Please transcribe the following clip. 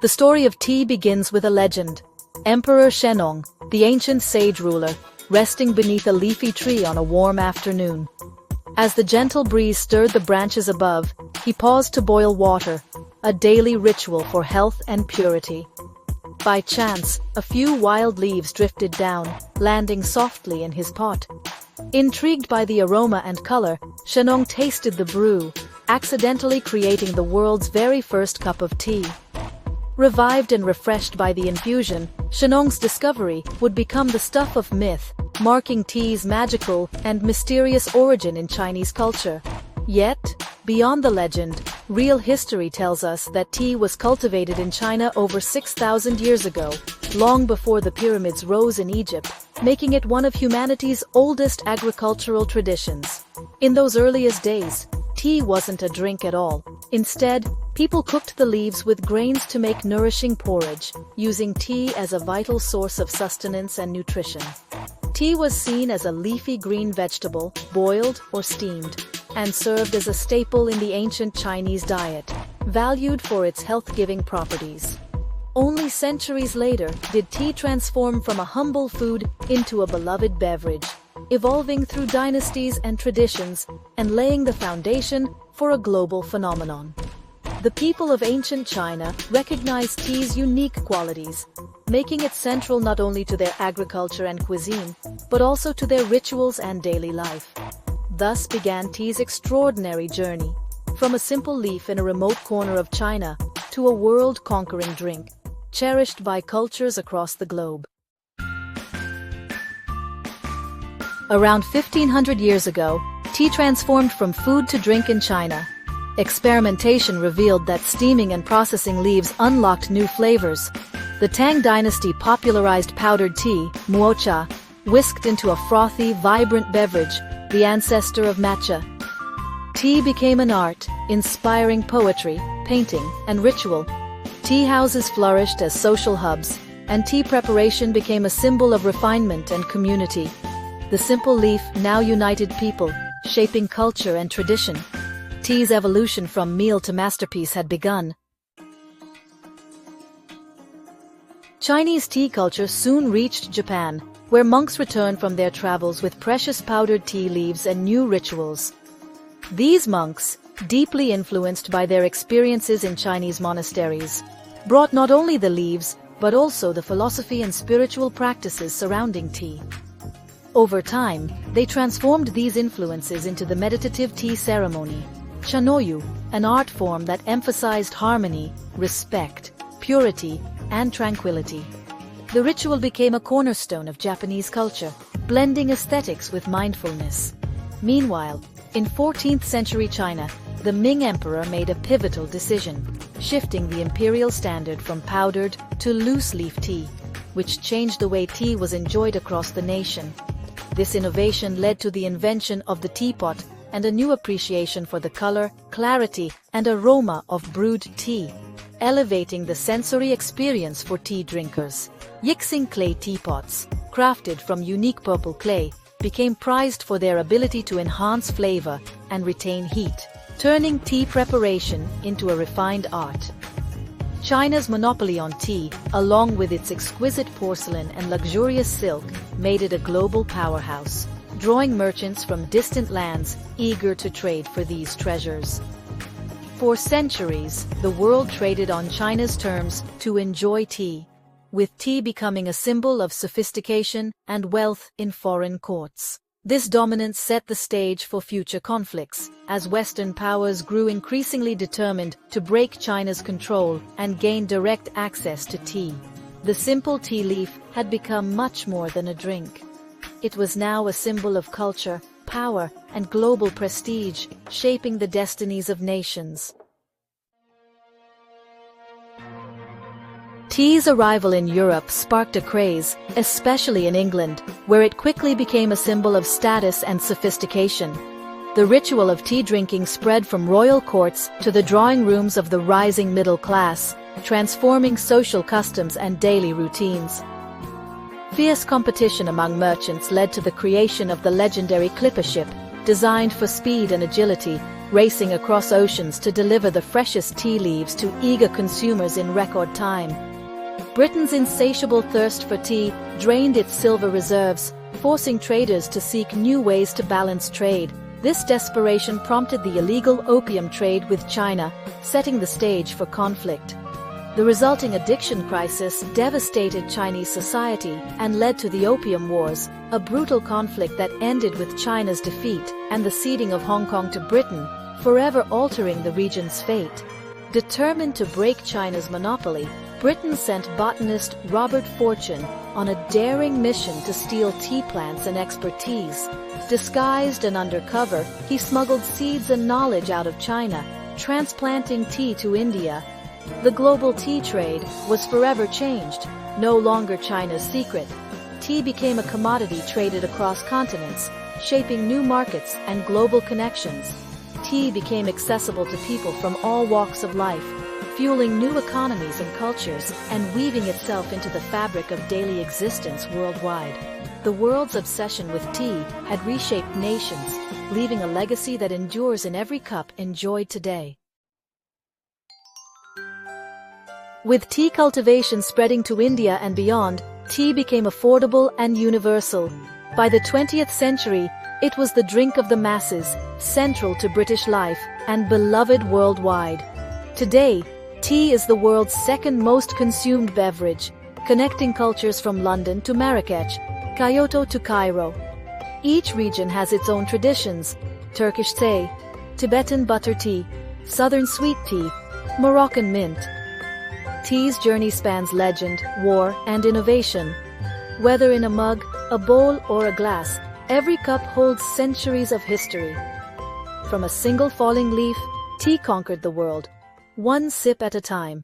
The story of tea begins with a legend. Emperor Shennong, the ancient sage ruler, resting beneath a leafy tree on a warm afternoon. As the gentle breeze stirred the branches above, he paused to boil water, a daily ritual for health and purity. By chance, a few wild leaves drifted down, landing softly in his pot. Intrigued by the aroma and color, Shennong tasted the brew, accidentally creating the world's very first cup of tea. Revived and refreshed by the infusion, Shennong's discovery would become the stuff of myth, marking tea's magical and mysterious origin in Chinese culture. Yet, beyond the legend, real history tells us that tea was cultivated in China over 6,000 years ago, long before the pyramids rose in Egypt, making it one of humanity's oldest agricultural traditions. In those earliest days, tea wasn't a drink at all. Instead, people cooked the leaves with grains to make nourishing porridge, using tea as a vital source of sustenance and nutrition. Tea was seen as a leafy green vegetable, boiled or steamed, and served as a staple in the ancient Chinese diet, valued for its health-giving properties. Only centuries later did tea transform from a humble food into a beloved beverage, evolving through dynasties and traditions and laying the foundation for a global phenomenon. The people of ancient China recognized tea's unique qualities, making it central not only to their agriculture and cuisine, but also to their rituals and daily life. Thus began tea's extraordinary journey, from a simple leaf in a remote corner of China to a world-conquering drink, cherished by cultures across the globe. Around 1500 years ago, tea transformed from food to drink in China. Experimentation revealed that steaming and processing leaves unlocked new flavors. The Tang dynasty popularized powdered tea, muocha, whisked into a frothy, vibrant beverage, the ancestor of matcha. Tea became an art, inspiring poetry, painting, and ritual. Tea houses flourished as social hubs, and tea preparation became a symbol of refinement and community. The simple leaf now united people, shaping culture and tradition. Tea's evolution from meal to masterpiece had begun. Chinese tea culture soon reached Japan, where monks returned from their travels with precious powdered tea leaves and new rituals. These monks, deeply influenced by their experiences in Chinese monasteries, brought not only the leaves, but also the philosophy and spiritual practices surrounding tea. Over time, they transformed these influences into the meditative tea ceremony, Chanoyu, an art form that emphasized harmony, respect, purity, and tranquility. The ritual became a cornerstone of Japanese culture, blending aesthetics with mindfulness. Meanwhile, in 14th century China, the Ming Emperor made a pivotal decision, shifting the imperial standard from powdered to loose-leaf tea, which changed the way tea was enjoyed across the nation. This innovation led to the invention of the teapot and a new appreciation for the color, clarity, and aroma of brewed tea, elevating the sensory experience for tea drinkers. Yixing clay teapots, crafted from unique purple clay, became prized for their ability to enhance flavor and retain heat, turning tea preparation into a refined art. China's monopoly on tea, along with its exquisite porcelain and luxurious silk, made it a global powerhouse, drawing merchants from distant lands eager to trade for these treasures. For centuries, the world traded on China's terms to enjoy tea, with tea becoming a symbol of sophistication and wealth in foreign courts. This dominance set the stage for future conflicts, as Western powers grew increasingly determined to break China's control and gain direct access to tea. The simple tea leaf had become much more than a drink. It was now a symbol of culture, power, and global prestige, shaping the destinies of nations. Tea's arrival in Europe sparked a craze, especially in England, where it quickly became a symbol of status and sophistication. The ritual of tea drinking spread from royal courts to the drawing rooms of the rising middle class, transforming social customs and daily routines. Fierce competition among merchants led to the creation of the legendary clipper ship, designed for speed and agility, racing across oceans to deliver the freshest tea leaves to eager consumers in record time. Britain's insatiable thirst for tea drained its silver reserves, forcing traders to seek new ways to balance trade. This desperation prompted the illegal opium trade with China, setting the stage for conflict. The resulting addiction crisis devastated Chinese society and led to the Opium Wars, a brutal conflict that ended with China's defeat and the ceding of Hong Kong to Britain, forever altering the region's fate. Determined to break China's monopoly, Britain sent botanist Robert Fortune on a daring mission to steal tea plants and expertise. Disguised and undercover, he smuggled seeds and knowledge out of China, transplanting tea to India. The global tea trade was forever changed, no longer China's secret. Tea became a commodity traded across continents, shaping new markets and global connections. Tea became accessible to people from all walks of life, fueling new economies and cultures and weaving itself into the fabric of daily existence worldwide. The world's obsession with tea had reshaped nations, leaving a legacy that endures in every cup enjoyed today. With tea cultivation spreading to India and beyond, tea became affordable and universal. By the 20th century, it was the drink of the masses, central to British life, and beloved worldwide. Today, tea is the world's second most consumed beverage, connecting cultures from London to Marrakech, Kyoto to Cairo. Each region has its own traditions: Turkish tea, Tibetan butter tea, Southern sweet tea, Moroccan mint. Tea's journey spans legend, war, and innovation. Whether in a mug, a bowl, or a glass, every cup holds centuries of history. From a single falling leaf, tea conquered the world, one sip at a time.